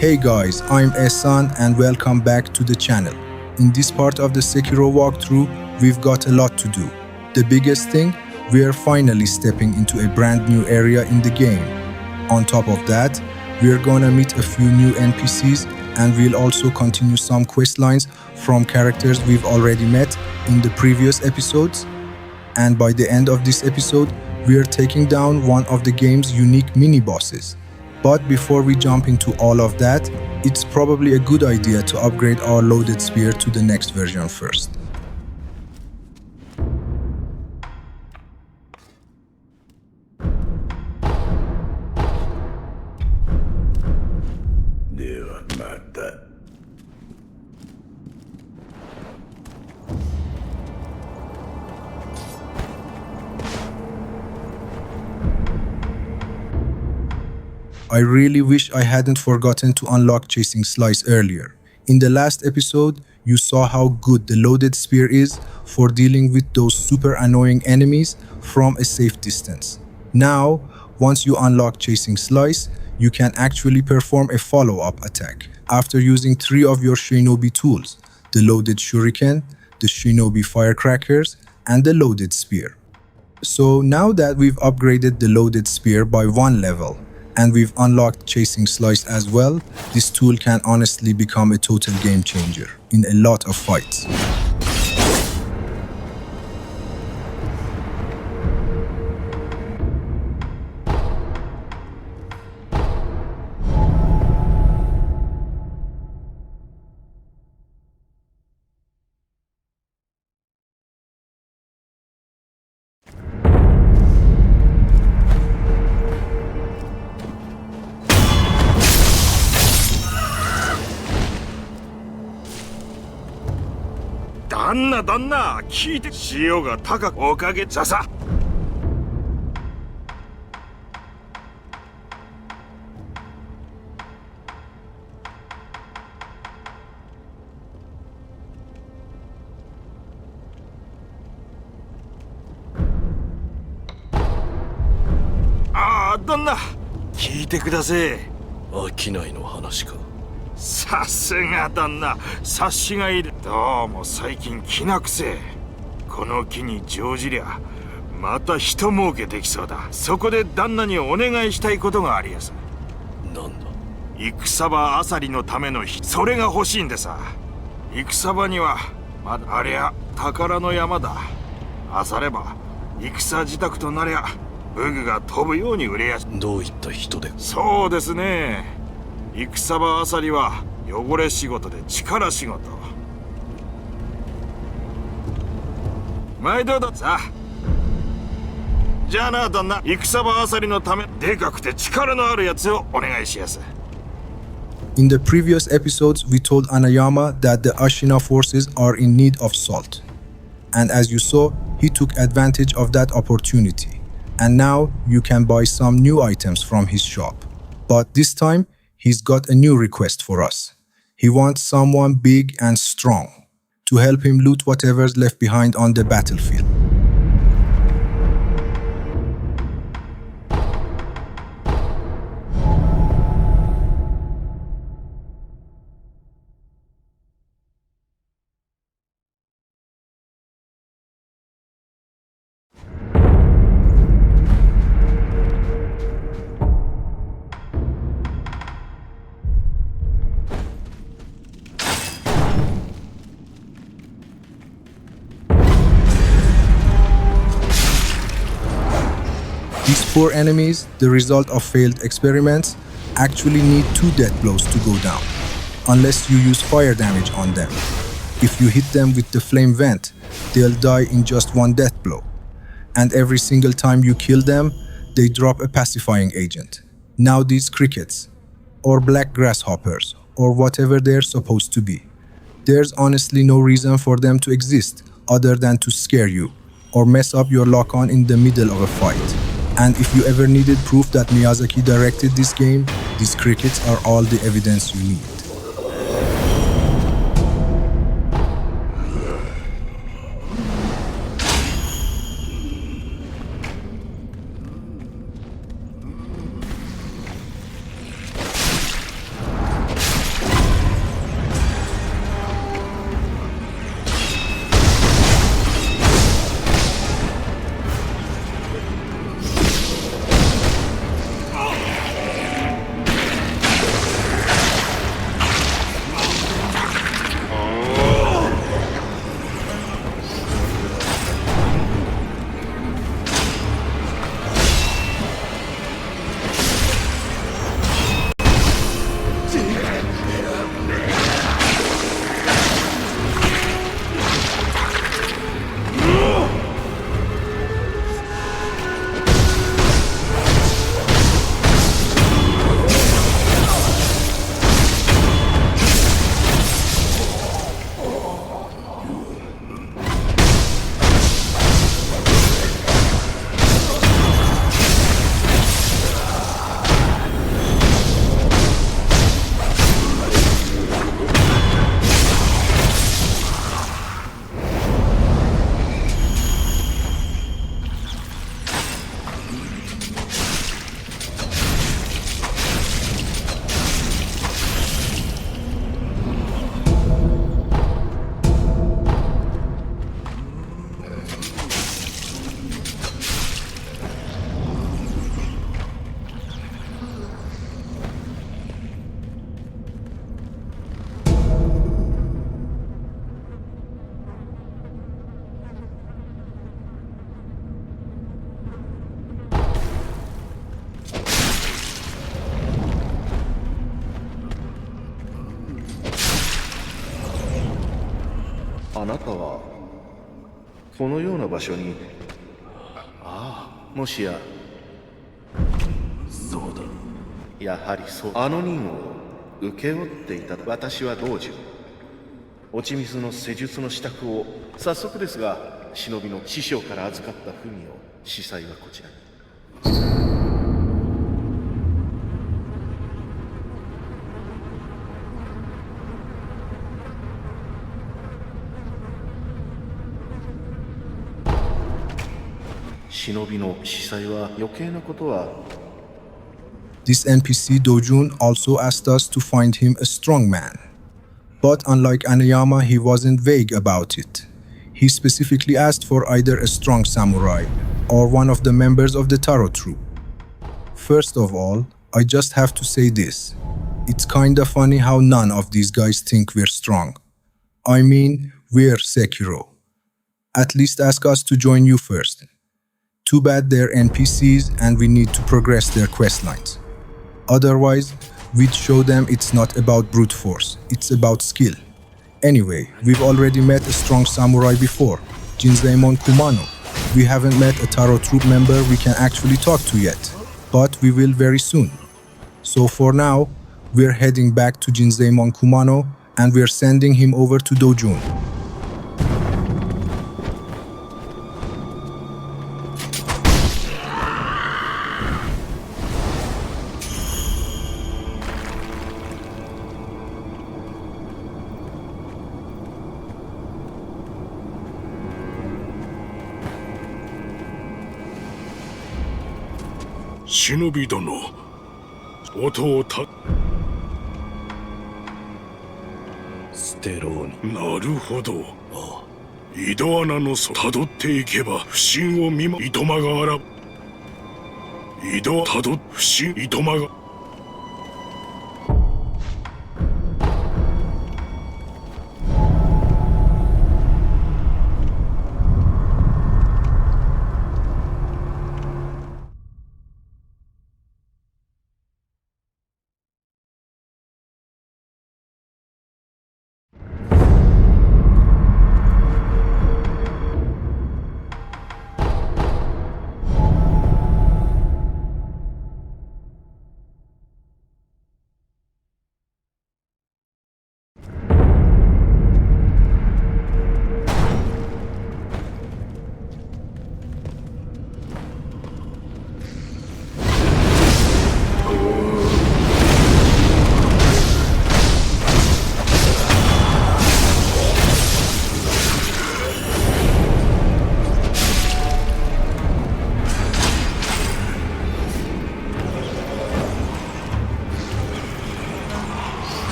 Hey guys, I'm Ehsan and welcome back to the channel. In this part of the Sekiro walkthrough, we've got a lot to do. The biggest thing, we are finally stepping into a brand new area in the game. On top of that, we're gonna meet a few new NPCs and we'll also continue some questlines from characters we've already met in the previous episodes. And by the end of this episode, we're taking down one of the game's unique mini-bosses. But before we jump into all of that, it's probably a good idea to upgrade our loaded spear to the next version first. I really wish I hadn't forgotten to unlock Chasing Slice earlier. In the last episode, you saw how good the loaded spear is for dealing with those super annoying enemies from a safe distance. Now, once you unlock Chasing Slice, you can actually perform a follow-up attack after using 3 of your shinobi tools, the loaded shuriken, the shinobi firecrackers, and the loaded spear. So now that we've upgraded the loaded spear by 1 level, and we've unlocked Chasing Slice as well, this tool can honestly become a total game changer in a lot of fights.旦那聞いて潮が高くおかげささ旦那聞いてください商いの話かさすが旦那察しがいいどうも最近気なくせこの木に乗じりゃまた人儲けできそうだそこで旦那にお願いしたいことがありやすなんだ戦場あさりのためのそれが欲しいんでさ戦場にはまだありゃ宝の山だあされば戦自宅となりゃ武具が飛ぶように売れやどういった人でそうですね戦場あさりは汚れ仕事で力仕事毎度ださじゃあな旦那戦場あさりのためでかくて力のあるやつをお願いしやす In the previous episodes, we told Anayama that the Ashina forces are in need of salt. And as you saw, he took advantage of that opportunity. And now you can buy some new items from his shop. But this time, he's got a new request for us. He wants someone big and strong to help him loot whatever's left behind on the battlefield. These poor enemies, the result of failed experiments, actually need 2 death blows to go down, unless you use fire damage on them. If you hit them with the flame vent, they'll die in just 1 death blow. And every single time you kill them, they drop a pacifying agent. Now these crickets, or black grasshoppers, or whatever they're supposed to be, there's honestly no reason for them to exist other than to scare you, or mess up your lock-on in the middle of a fight. And if you ever needed proof that Miyazaki directed this game, these crickets are all the evidence you need. あなたはこのような場所に、もしやそうだ。やはりそう、あの任を請け負っていた。私は道中落ち水の施術の支度を。早速ですが、忍びの師匠から預かった文を、司祭はこちらに。忍びの司祭は余計なことは。 This NPC Doujun also asked us to find him a strong man. But unlike Anayama, he wasn't vague about it. He specifically asked for either a strong samurai or one of the members of the Taro troop. First of all, I just have to say this. It's kinda funny how none of these guys think we're strong. I mean, we're Sekiro. At least ask us to join you first. Too bad they're NPCs and we need to progress their questlines. Otherwise, we'd show them it's not about brute force, it's about skill. Anyway, we've already met a strong samurai before, Jinzaemon Kumano. We haven't met a Taro troop member we can actually talk to yet, but we will very soon. So for now, we're heading back to Jinzaemon Kumano and we're sending him over to Doujun. 忍び殿、音をた。ステローに。なるほど。ああ。井戸穴の底たどっていけば不審を見ま。糸間があら。井戸たど不審糸間が。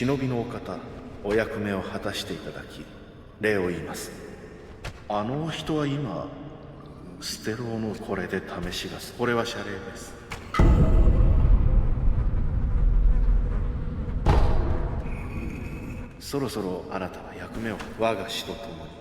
忍びのお方、お役目を果たしていただき礼を言います。あのお人は今ステローのこれで試しがす。これは謝礼です。そろそろあなたは役目を我が師と共に。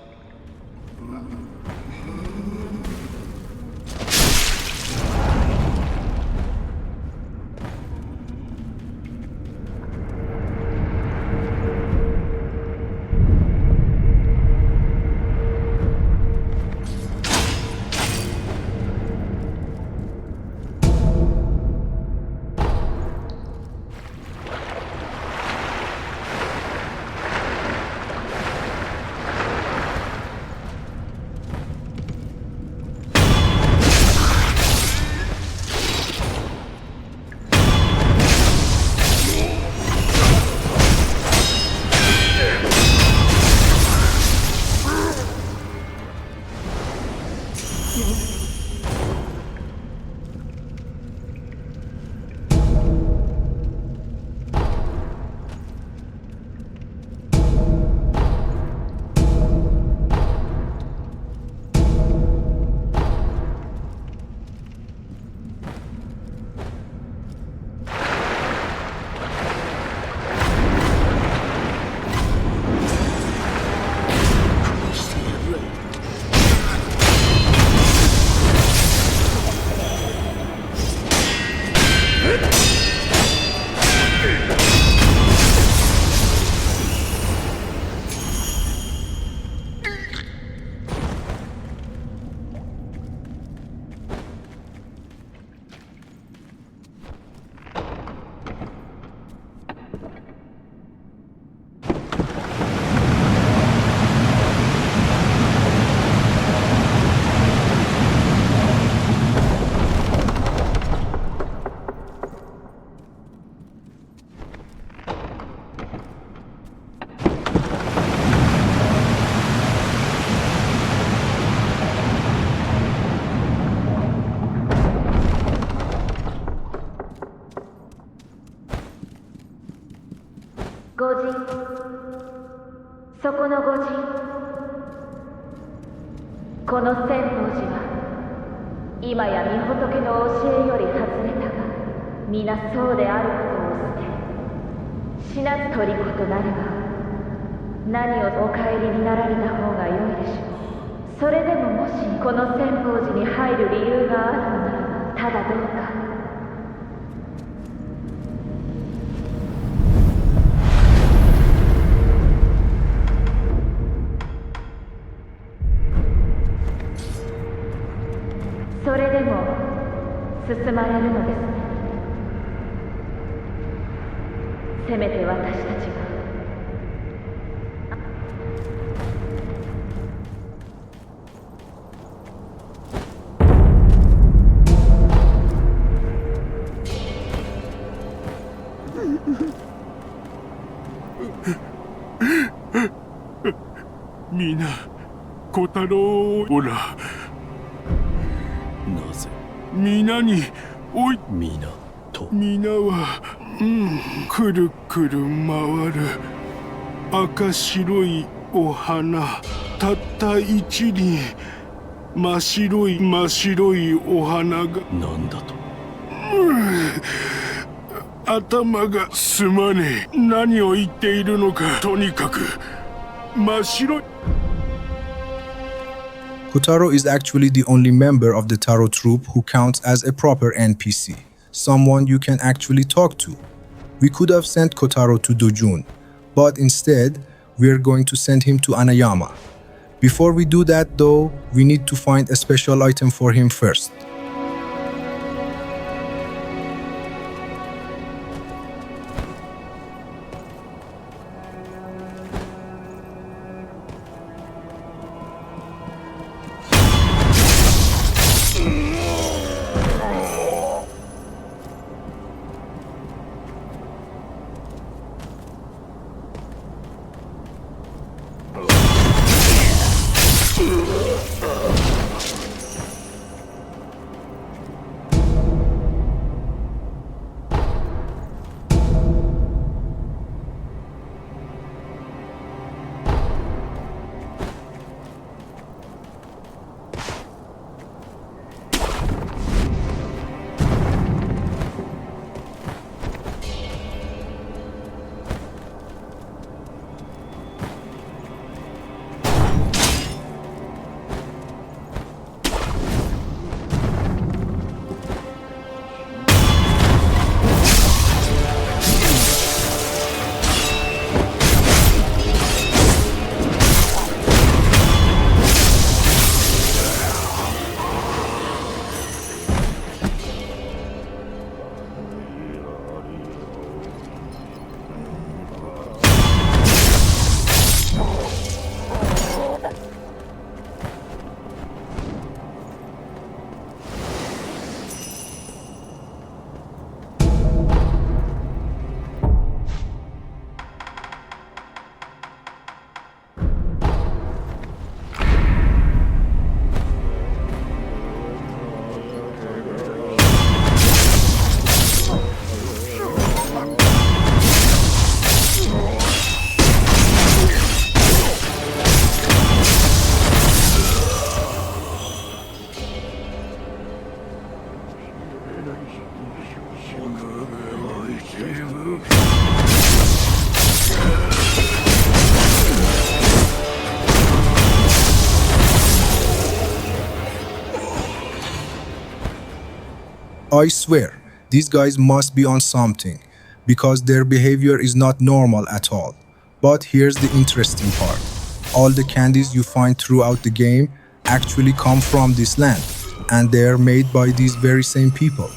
この千宝寺は今や御仏の教えより外れたが、皆そうであることを捨て死なず虜となれば、何をお帰りになられた方がよいでしょう。それでももしこの千宝寺に入る理由があるのならば、ただどうかそれでも進まれるのですね。せめて私たちが皆、小太郎をほら、なぜ皆におい皆と皆は、くるくる回る赤白いお花、たった一輪真っ白いお花が、なんだと。頭がすまねえ。何を言っているのか。とにかく真っ白い。Kotaro is actually the only member of the Taro troupe who counts as a proper NPC, someone you can actually talk to. We could have sent Kotaro to Doujun, but instead, we're going to send him to Anayama. Before we do that though, we need to find a special item for him first. I swear, these guys must be on something, because their behavior is not normal at all. But here's the interesting part. All the candies you find throughout the game actually come from this land, and they're made by these very same people.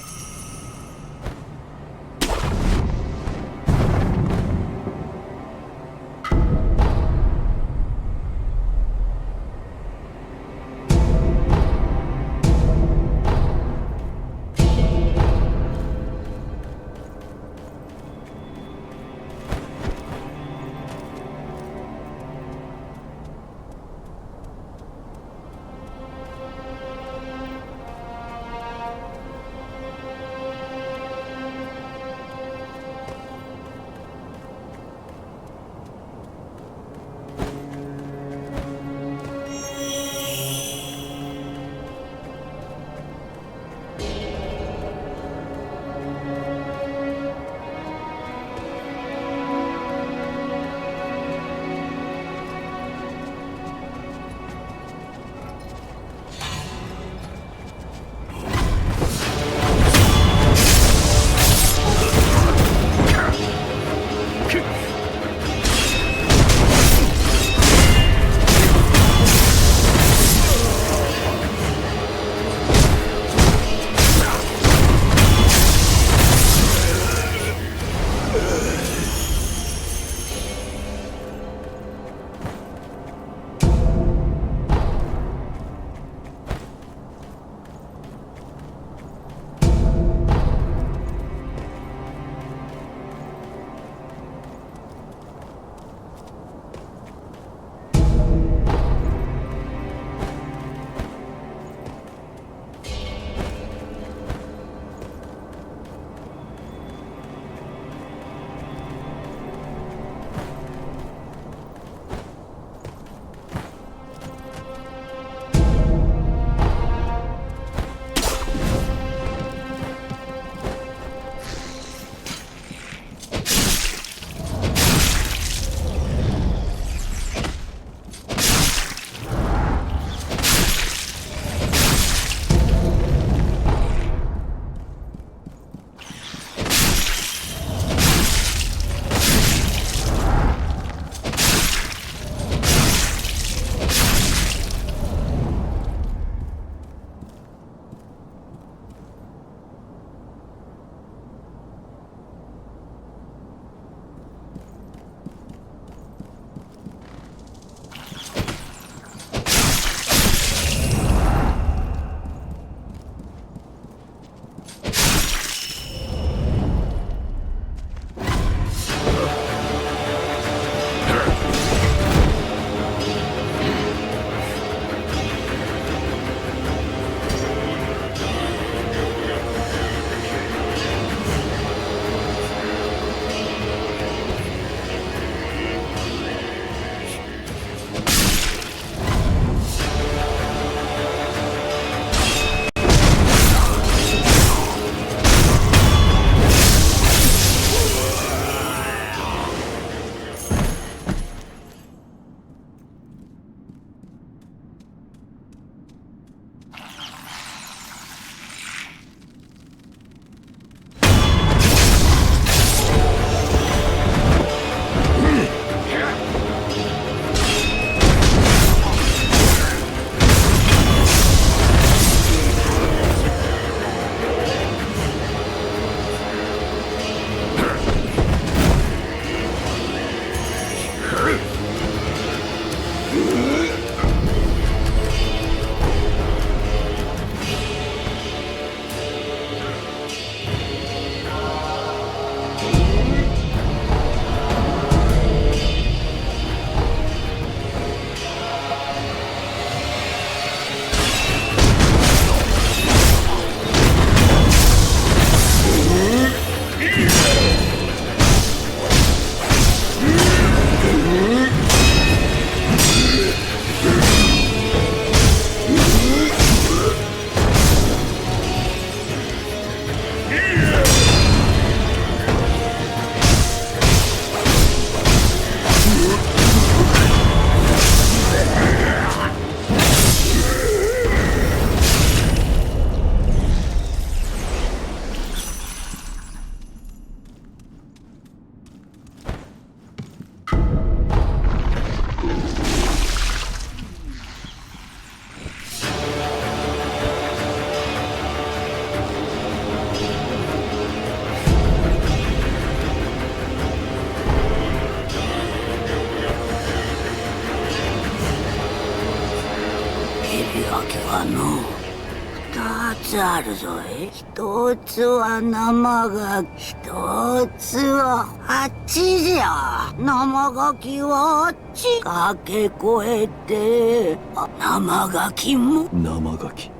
つあるぞい。一つは生ガキ、一つはあっちじゃ。生ガキはあっち駆け越えて、生ガキも。生ガキ、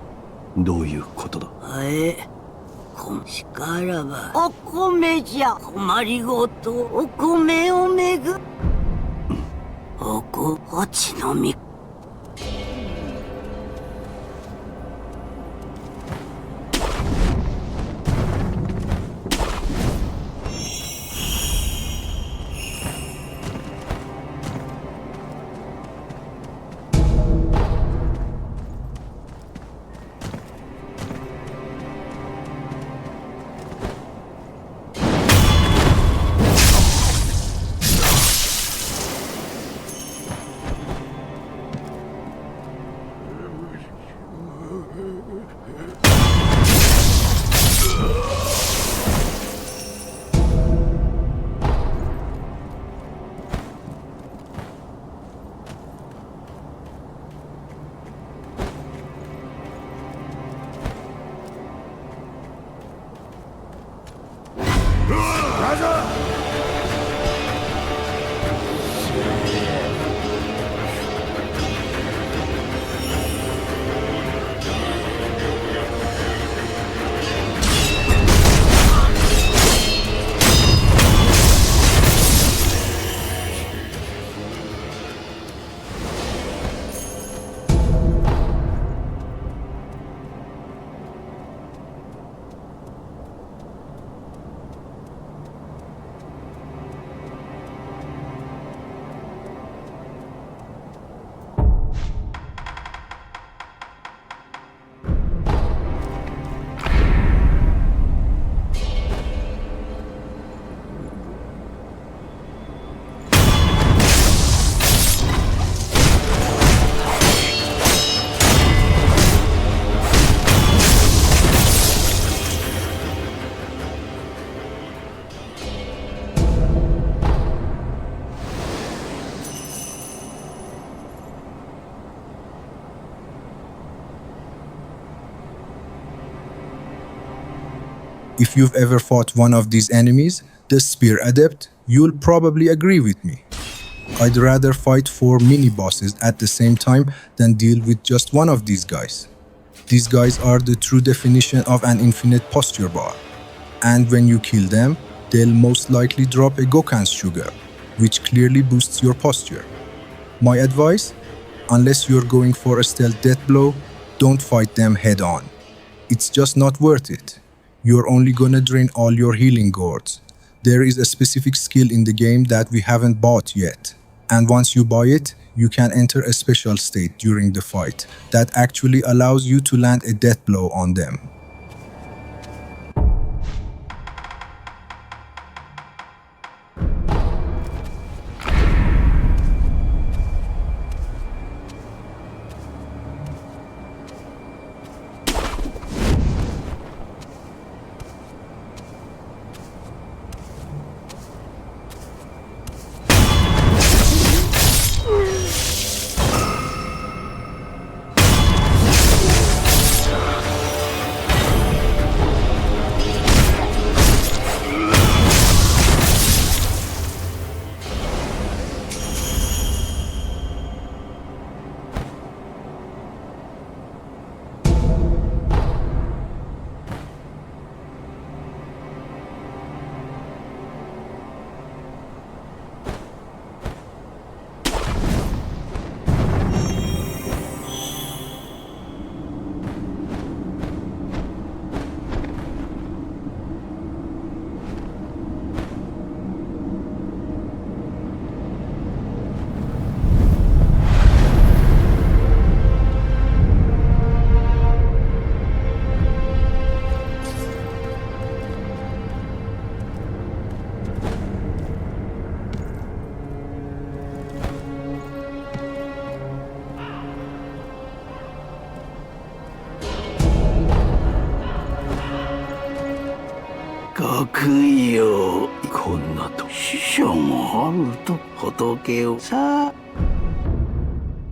どういうことだ。しからばお米じゃ。困りごとお米をめぐ。おちのみ。If you've ever fought one of these enemies, the Spear Adept, you'll probably agree with me. I'd rather fight 4 mini-bosses at the same time than deal with just one of these guys. These guys are the true definition of an infinite posture bar. And when you kill them, they'll most likely drop a Gokan's sugar, which clearly boosts your posture. My advice? Unless you're going for a stealth death blow, don't fight them head on. It's just not worth it. You're only gonna drain all your healing gourds. There is a specific skill in the game that we haven't bought yet. And once you buy it, you can enter a special state during the fight that actually allows you to land a death blow on them.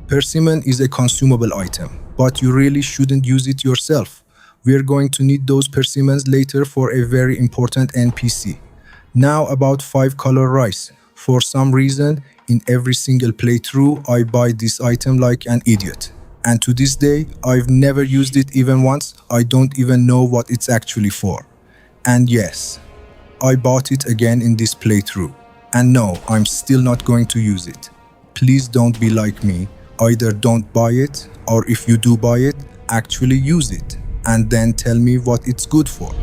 Persimmon is a consumable item, but you really shouldn't use it yourself. We're going to need those persimmons later for a very important NPC. Now about 5-color rice. For some reason, in every single playthrough, I buy this item like an idiot. And to this day, I've never used it even once. I don't even know what it's actually for. And yes, I bought it again in this playthrough. And no, I'm still not going to use it. Please don't be like me. Either don't buy it, or if you do buy it, actually use it. And then tell me what it's good for.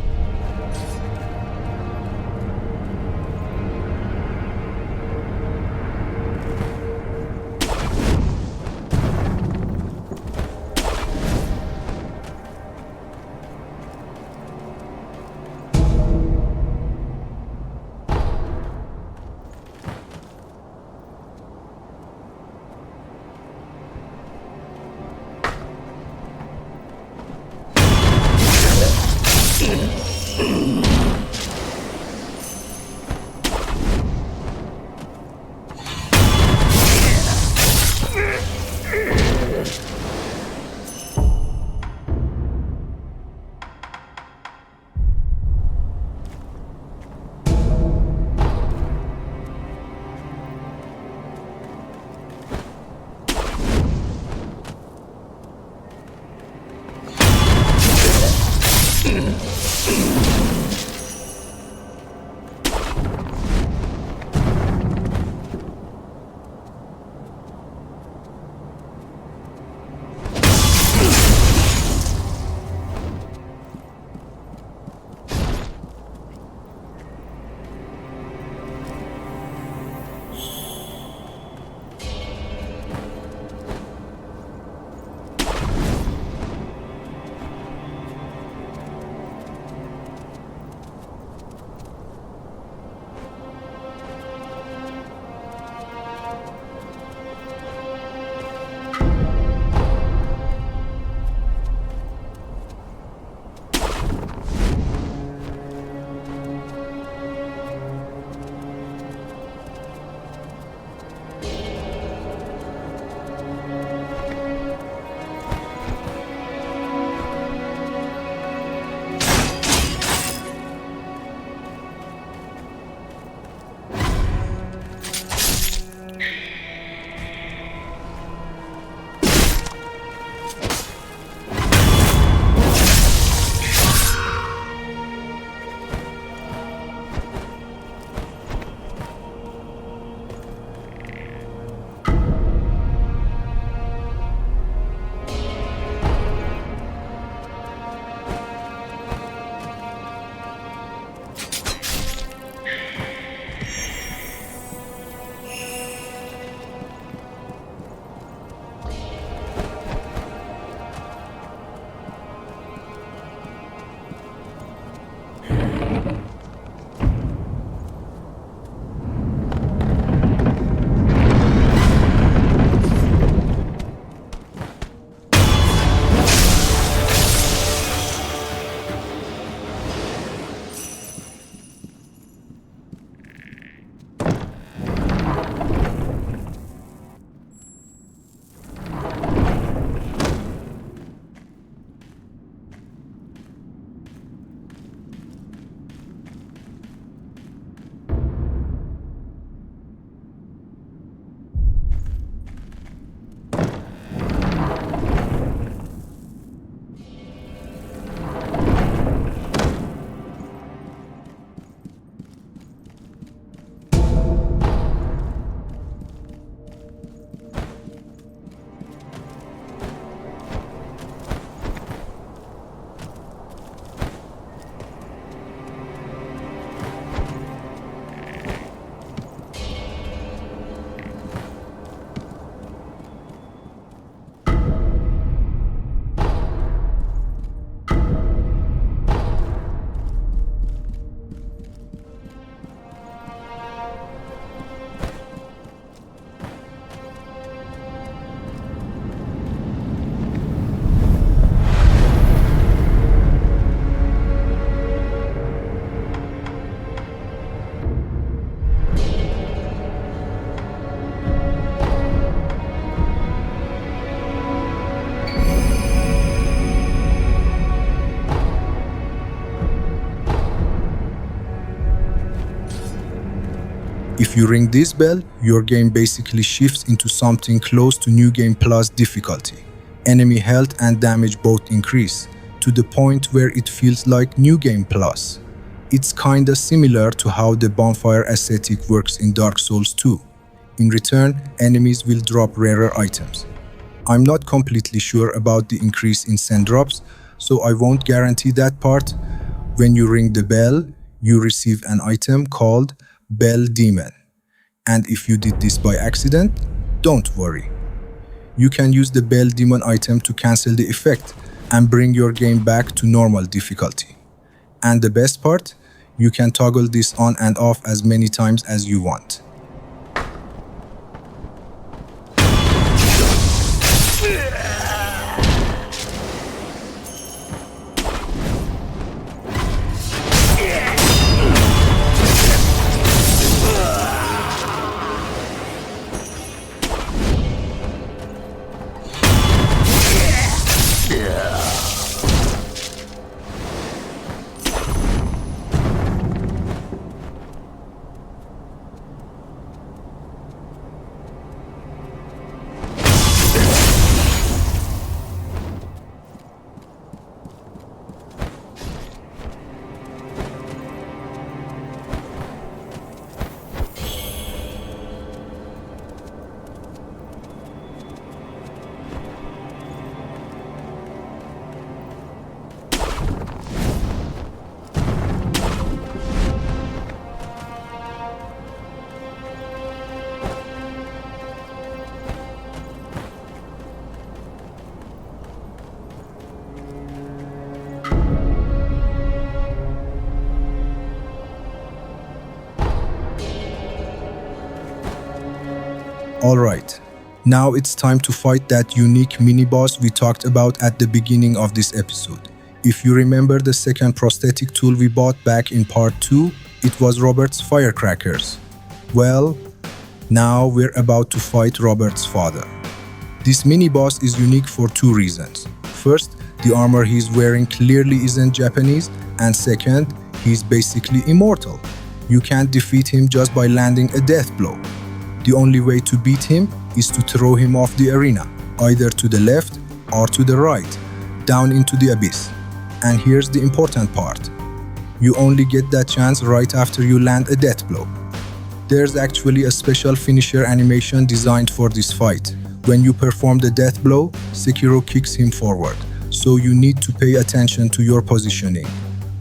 If you ring this bell, your game basically shifts into something close to New Game Plus difficulty. Enemy health and damage both increase, to the point where it feels like New Game Plus. It's kinda similar to how the bonfire aesthetic works in Dark Souls 2. In return, enemies will drop rarer items. I'm not completely sure about the increase in sand drops, so I won't guarantee that part. When you ring the bell, you receive an item called Bell Demon. And if you did this by accident, don't worry. You can use the Bell Demon item to cancel the effect and bring your game back to normal difficulty. And the best part, you can toggle this on and off as many times as you want. Alright, now it's time to fight that unique mini-boss we talked about at the beginning of this episode. If you remember the second prosthetic tool we bought back in part 2, it was Robert's firecrackers. Well, now we're about to fight Robert's father. This mini-boss is unique for two reasons. First, the armor he's wearing clearly isn't Japanese, and second, he's basically immortal. You can't defeat him just by landing a death blow. The only way to beat him is to throw him off the arena, either to the left or to the right, down into the abyss. And here's the important part. You only get that chance right after you land a death blow. There's actually a special finisher animation designed for this fight. When you perform the death blow, Sekiro kicks him forward, so you need to pay attention to your positioning.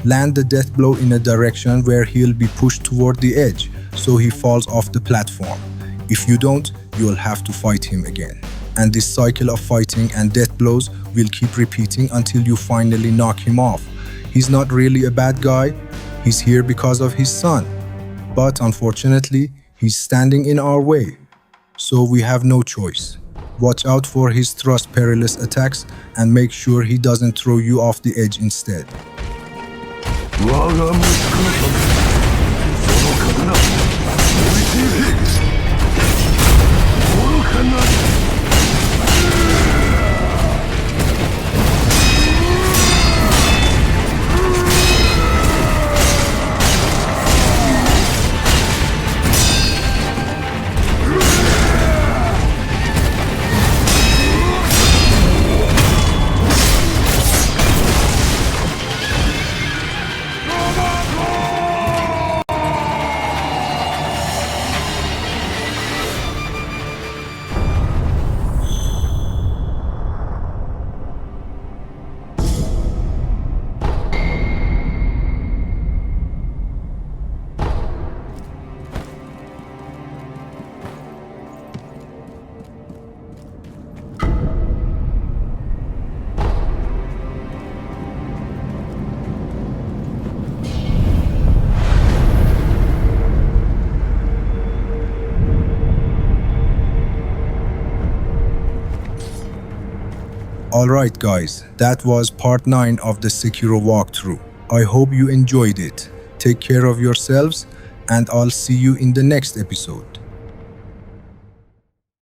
Land the death blow in a direction where he'll be pushed toward the edge, so he falls off the platform. If you don't, you'll have to fight him again. And this cycle of fighting and death blows will keep repeating until you finally knock him off. He's not really a bad guy, he's here because of his son. But unfortunately, he's standing in our way. So we have no choice. Watch out for his thrust perilous attacks and make sure he doesn't throw you off the edge instead. Alright guys, that was part 9 of the Sekiro walkthrough. I hope you enjoyed it. Take care of yourselves and I'll see you in the next episode.